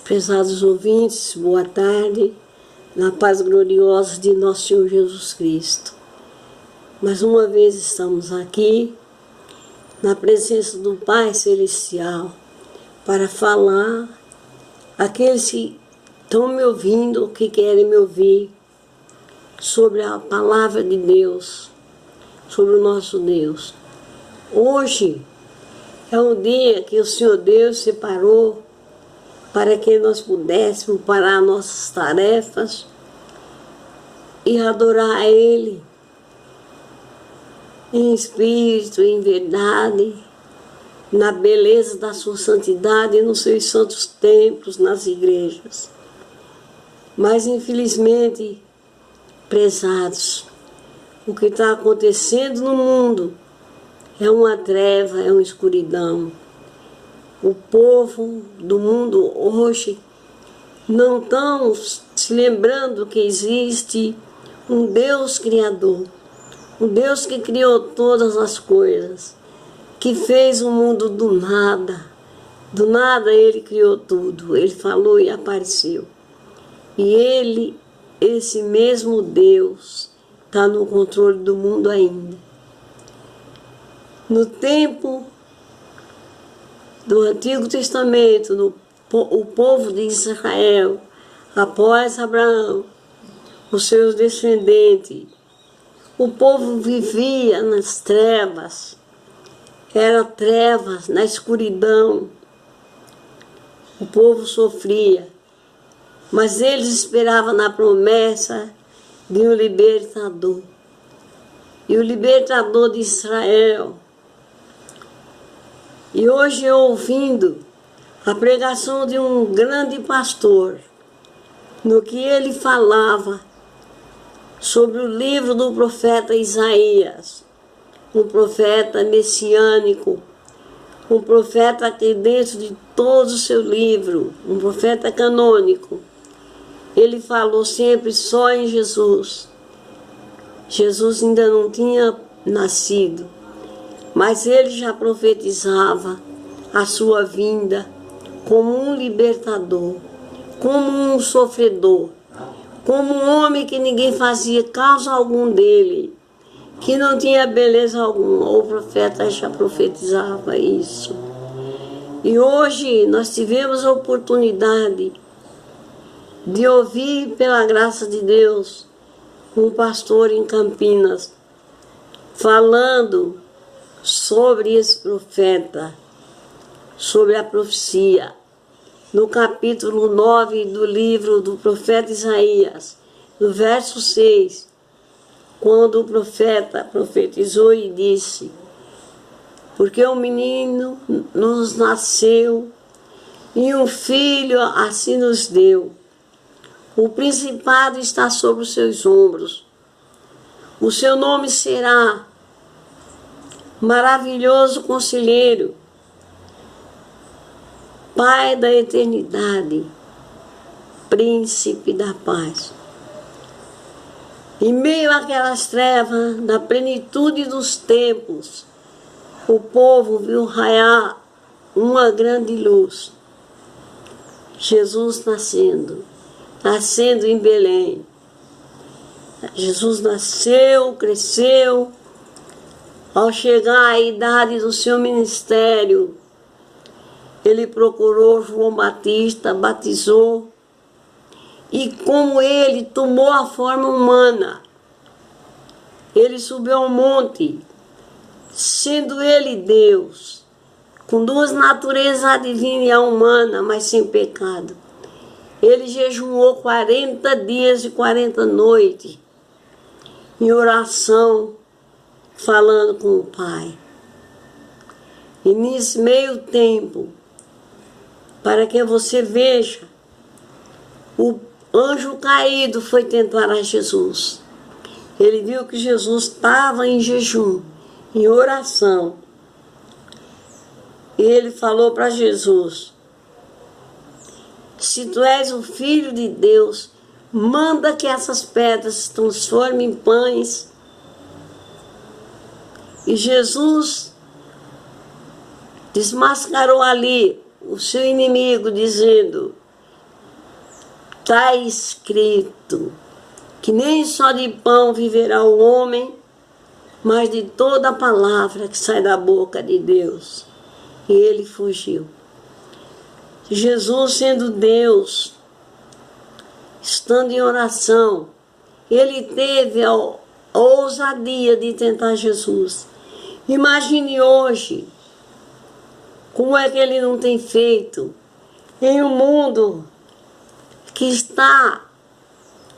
Prezados ouvintes, boa tarde, na paz gloriosa de nosso Senhor Jesus Cristo. Mais uma vez estamos aqui, na presença do Pai Celestial, para falar àqueles que estão me ouvindo, que querem me ouvir, sobre a palavra de Deus, sobre o nosso Deus. Hoje é um dia que o Senhor Deus separou para que nós pudéssemos parar nossas tarefas e adorar a Ele em espírito, em verdade, na beleza da sua santidade, nos seus santos templos, nas igrejas. Mas, infelizmente, prezados, o que está acontecendo no mundo é uma treva, é uma escuridão. O povo do mundo hoje não estão se lembrando que existe um Deus Criador, um Deus que criou todas as coisas, que fez o mundo do nada. Do nada Ele criou tudo, Ele falou e apareceu. E Ele, esse mesmo Deus, está no controle do mundo ainda. No tempo do Antigo Testamento, o povo de Israel, após Abraão, os seus descendentes, o povo vivia nas trevas, era trevas, na escuridão, o povo sofria, mas eles esperavam na promessa de um libertador. E o libertador de Israel. E hoje eu ouvindo a pregação de um grande pastor, no que ele falava sobre o livro do profeta Isaías, um profeta messiânico, um profeta que dentro de todo o seu livro, um profeta canônico, ele falou sempre só em Jesus. Jesus ainda não tinha nascido, mas ele já profetizava a sua vinda como um libertador, como um sofredor, como um homem que ninguém fazia caso algum dele, que não tinha beleza alguma. O profeta já profetizava isso. E hoje nós tivemos a oportunidade de ouvir, pela graça de Deus, um pastor em Campinas, falando sobre esse profeta, sobre a profecia, no capítulo 9 do livro do profeta Isaías, no verso 6, quando o profeta profetizou e disse: porque um menino nos nasceu e um filho assim nos deu. O principado está sobre os seus ombros. O seu nome será Maravilhoso Conselheiro, Pai da Eternidade, Príncipe da Paz. Em meio àquelas trevas, na plenitude dos tempos, o povo viu raiar uma grande luz. Jesus nascendo em Belém. Jesus nasceu, cresceu. Ao chegar à idade do seu ministério, ele procurou João Batista, batizou, e como ele tomou a forma humana, ele subiu ao monte, sendo ele Deus, com duas naturezas, a divina e a humana, mas sem pecado. Ele jejuou 40 dias e 40 noites, em oração, falando com o Pai. E nesse meio tempo, para que você veja, o anjo caído foi tentar a Jesus. Ele viu que Jesus estava em jejum, em oração. E ele falou para Jesus: se tu és o Filho de Deus, manda que essas pedras se transformem em pães. E Jesus desmascarou ali o seu inimigo, dizendo: está escrito que nem só de pão viverá o homem, mas de toda a palavra que sai da boca de Deus. E ele fugiu. Jesus, sendo Deus, estando em oração, ele teve a ousadia de tentar Jesus. Imagine hoje como é que ele não tem feito em um mundo que está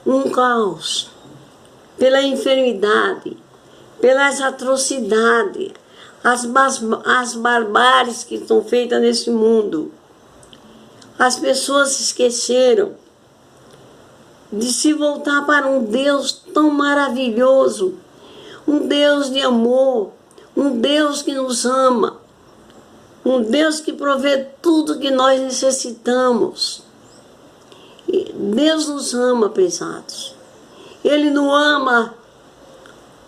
um caos, pela enfermidade, pelas atrocidades, as barbáries que estão feitas nesse mundo. As pessoas se esqueceram de se voltar para um Deus tão maravilhoso, um Deus de amor, um Deus que nos ama, um Deus que provê tudo que nós necessitamos. Deus nos ama, prezados. Ele não ama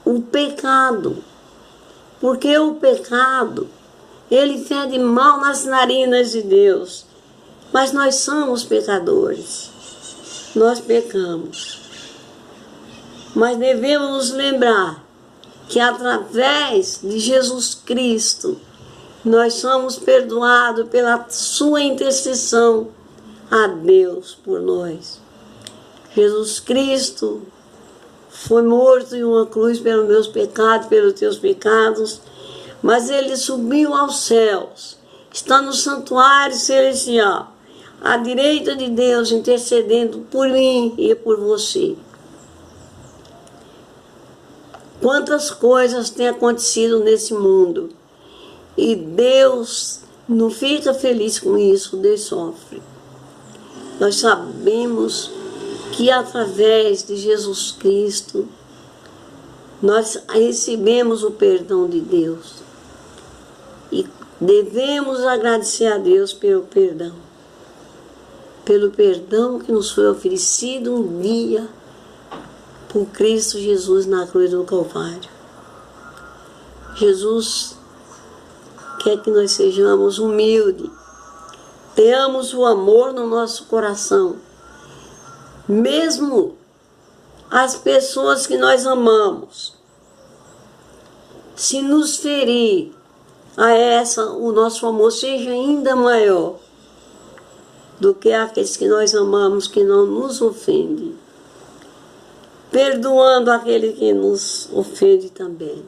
o pecado, porque o pecado, ele fede mal nas narinas de Deus. Mas nós somos pecadores, nós pecamos. Mas devemos nos lembrar que através de Jesus Cristo, nós somos perdoados pela sua intercessão a Deus por nós. Jesus Cristo foi morto em uma cruz pelos meus pecados, pelos teus pecados, mas ele subiu aos céus, está no santuário celestial, à direita de Deus, intercedendo por mim e por você. Quantas coisas têm acontecido nesse mundo e Deus não fica feliz com isso, Deus sofre. Nós sabemos que através de Jesus Cristo nós recebemos o perdão de Deus e devemos agradecer a Deus pelo perdão que nos foi oferecido um dia por Cristo Jesus na cruz do Calvário. Jesus quer que nós sejamos humildes, tenhamos o amor no nosso coração, mesmo as pessoas que nós amamos, se nos ferir, o nosso amor seja ainda maior do que aqueles que nós amamos, que não nos ofendem, perdoando aquele que nos ofende também,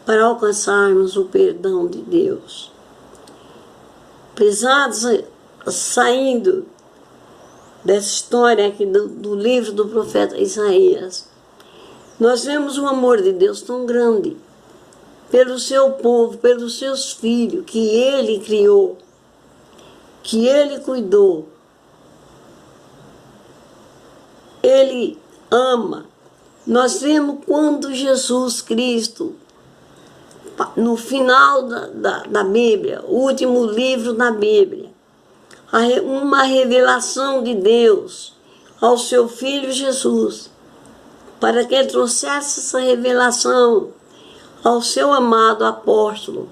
para alcançarmos o perdão de Deus. Pesados, saindo dessa história aqui do livro do profeta Isaías, nós vemos o amor de Deus tão grande pelo seu povo, pelos seus filhos, que ele criou, que ele cuidou. Ele ama. Nós vemos quando Jesus Cristo, no final da Bíblia, o último livro da Bíblia, uma revelação de Deus ao seu Filho Jesus, para que ele trouxesse essa revelação ao seu amado apóstolo,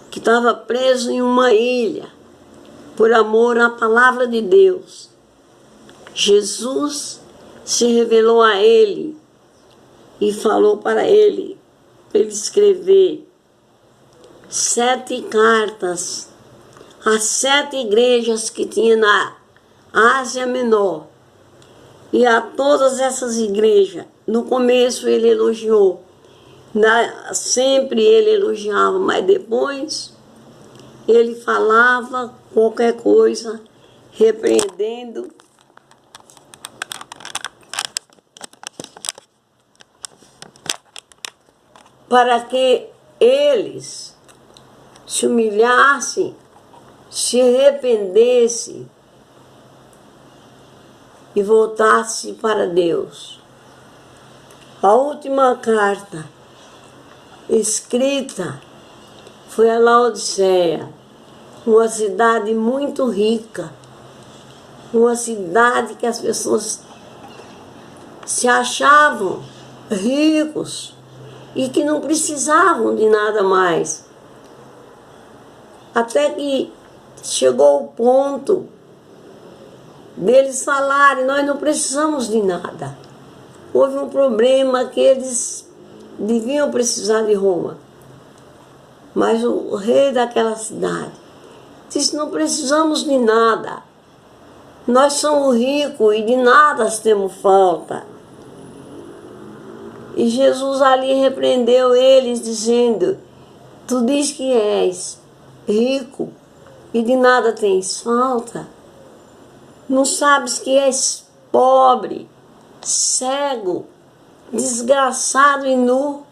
que estava preso em uma ilha, por amor à palavra de Deus. Jesus se revelou a ele e falou para ele escrever 7 cartas às 7 igrejas que tinha na Ásia Menor. E a todas essas igrejas, no começo ele elogiou, sempre ele elogiava, mas depois ele falava qualquer coisa, repreendendo, para que eles se humilhassem, se arrependessem e voltassem para Deus. A última carta escrita foi a Laodiceia, uma cidade muito rica, uma cidade que as pessoas se achavam ricos e que não precisavam de nada mais. Até que chegou o ponto deles falarem: nós não precisamos de nada. Houve um problema que eles deviam precisar de Roma. Mas o rei daquela cidade disse: não precisamos de nada. Nós somos ricos e de nada temos falta. E Jesus ali repreendeu eles, dizendo: tu diz que és rico e de nada tens falta? Não sabes que és pobre, cego, desgraçado e nu?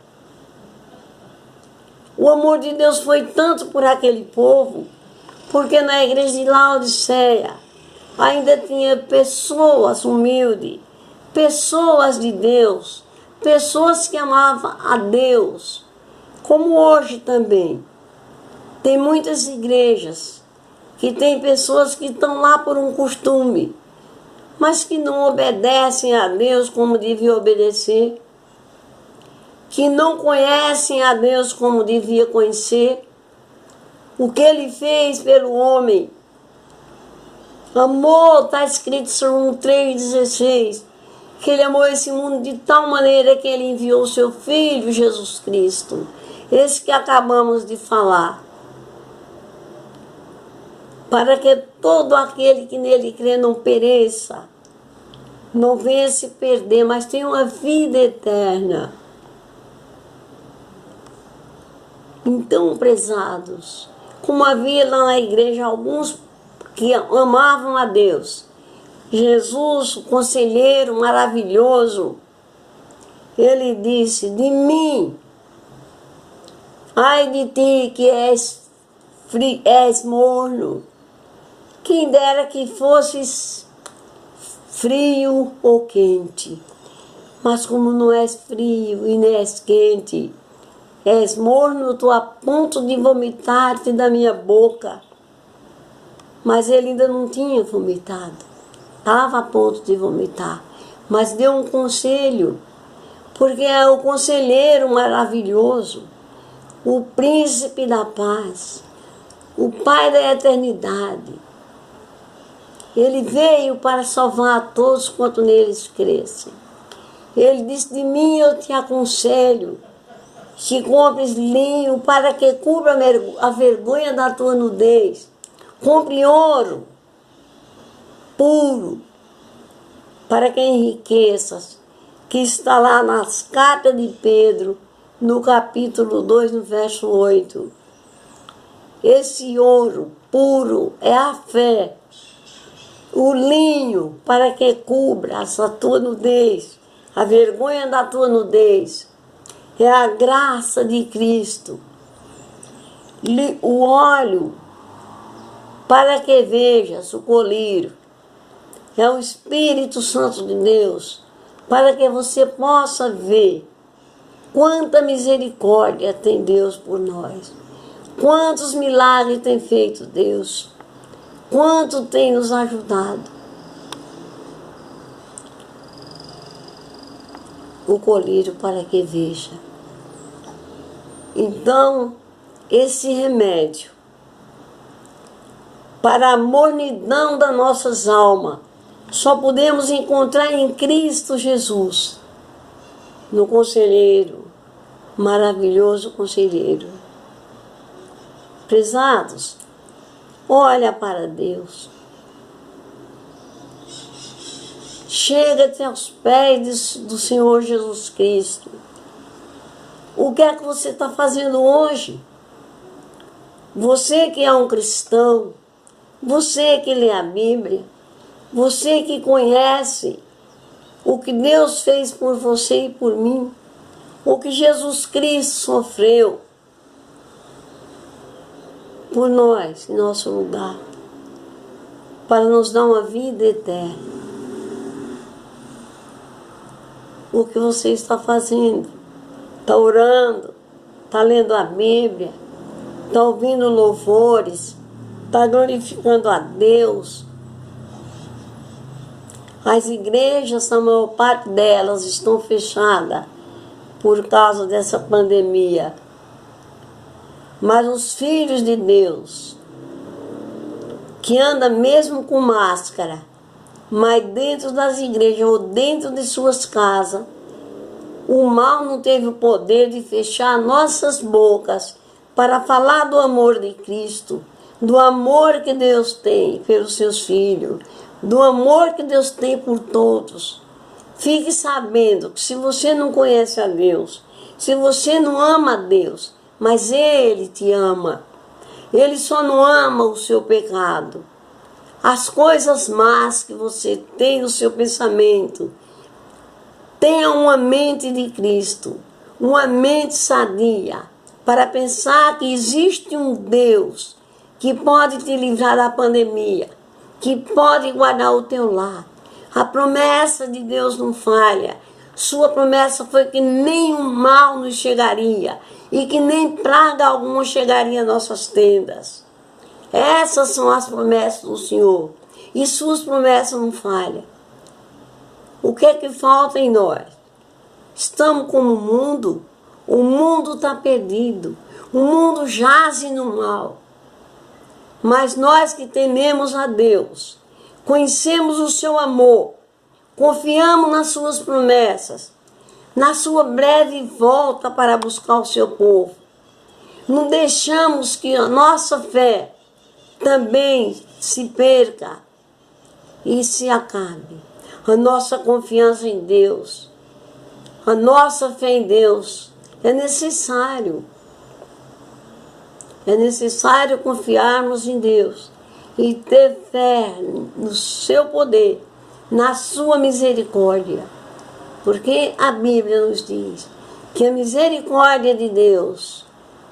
O amor de Deus foi tanto por aquele povo, porque na igreja de Laodiceia ainda tinha pessoas humildes, pessoas de Deus, pessoas que amavam a Deus, como hoje também. Tem muitas igrejas que tem pessoas que estão lá por um costume, mas que não obedecem a Deus como devia obedecer, que não conhecem a Deus como devia conhecer. O que Ele fez pelo homem, amor, está escrito em João 3,16, que Ele amou esse mundo de tal maneira que Ele enviou o Seu Filho, Jesus Cristo, esse que acabamos de falar, para que todo aquele que nele crê não pereça, não venha se perder, mas tenha uma vida eterna. Então, prezados, como havia lá na igreja alguns que amavam a Deus, Jesus, o conselheiro maravilhoso, ele disse: de mim, ai de ti que és morno, quem dera que fosses frio ou quente, mas como não és frio e nem és quente, és morno, estou a ponto de vomitar-te da minha boca. Mas ele ainda não tinha vomitado, estava a ponto de vomitar, mas deu um conselho, porque é o conselheiro maravilhoso, o príncipe da paz, o Pai da eternidade. Ele veio para salvar a todos quanto neles crescem. Ele disse: de mim eu te aconselho que compres linho para que cubra a vergonha da tua nudez. Compre ouro puro para que enriqueças, que está lá nas cartas de Pedro, no capítulo 2, no verso 8. Esse ouro puro é a fé. O linho para que cubra a tua nudez, a vergonha da tua nudez, é a graça de Cristo. O óleo para que vejas, o colírio, é o Espírito Santo de Deus, para que você possa ver quanta misericórdia tem Deus por nós, quantos milagres tem feito Deus, quanto tem nos ajudado. O colírio para que veja. Então, esse remédio para a mornidão das nossas almas só podemos encontrar em Cristo Jesus, no conselheiro, maravilhoso conselheiro. Prezados, olha para Deus. Chega-te aos pés do Senhor Jesus Cristo. O que é que você está fazendo hoje? Você que é um cristão, você que lê a Bíblia, você que conhece o que Deus fez por você e por mim, o que Jesus Cristo sofreu por nós, em nosso lugar, para nos dar uma vida eterna. O que você está fazendo? Está orando, está lendo a Bíblia, está ouvindo louvores, está glorificando a Deus. As igrejas, a maior parte delas, estão fechadas por causa dessa pandemia. Mas os filhos de Deus, que andam mesmo com máscara, mas dentro das igrejas ou dentro de suas casas, o mal não teve o poder de fechar nossas bocas para falar do amor de Cristo, do amor que Deus tem pelos seus filhos, do amor que Deus tem por todos. Fique sabendo que se você não conhece a Deus, se você não ama a Deus, mas Ele te ama, Ele só não ama o seu pecado. As coisas más que você tem no seu pensamento, tenha uma mente de Cristo, uma mente sadia, para pensar que existe um Deus que pode te livrar da pandemia, que pode guardar o teu lar. A promessa de Deus não falha. Sua promessa foi que nenhum mal nos chegaria e que nem praga alguma chegaria às nossas tendas. Essas são as promessas do Senhor. E suas promessas não falham. O que é que falta em nós? Estamos como o mundo está perdido, o mundo jaz no mal. Mas nós que tememos a Deus, conhecemos o seu amor, confiamos nas suas promessas, na sua breve volta para buscar o seu povo. Não deixamos que a nossa fé também se perca e se acabe. A nossa confiança em Deus, a nossa fé em Deus é necessário. É necessário confiarmos em Deus e ter fé no seu poder, na sua misericórdia. Porque a Bíblia nos diz que a misericórdia de Deus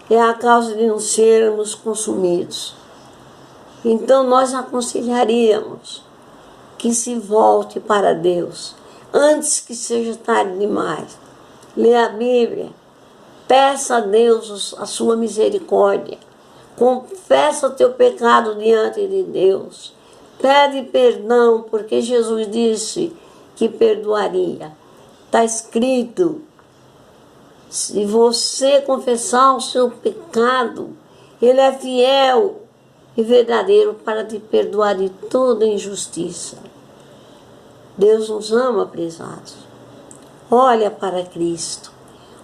é a causa de não sermos consumidos. Então nós aconselharíamos que se volte para Deus antes que seja tarde demais. Leia a Bíblia, peça a Deus a sua misericórdia, confessa o teu pecado diante de Deus, pede perdão, porque Jesus disse que perdoaria. Está escrito, se você confessar o seu pecado, Ele é fiel e verdadeiro para te perdoar de toda injustiça. Deus nos ama, prezados. Olha para Cristo,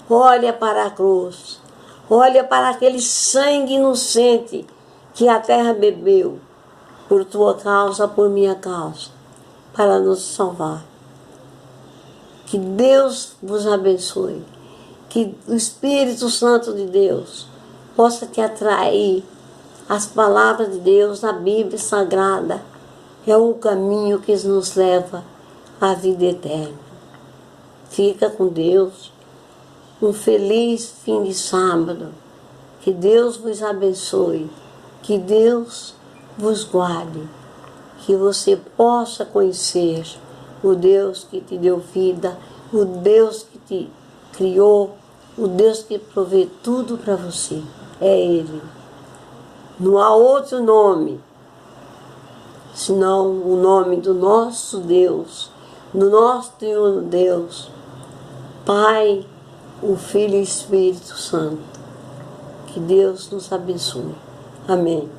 olha para a cruz, olha para aquele sangue inocente que a terra bebeu por tua causa, por minha causa, para nos salvar. Que Deus vos abençoe, que o Espírito Santo de Deus possa te atrair. As palavras de Deus na Bíblia Sagrada é o caminho que nos leva à vida eterna. Fica com Deus. Um feliz fim de sábado. Que Deus vos abençoe. Que Deus vos guarde. Que você possa conhecer o Deus que te deu vida, o Deus que te criou, o Deus que provê tudo para você. É Ele. Não há outro nome, senão o nome do nosso Deus, do nosso triuno Deus, Pai, o Filho e o Espírito Santo. Que Deus nos abençoe. Amém.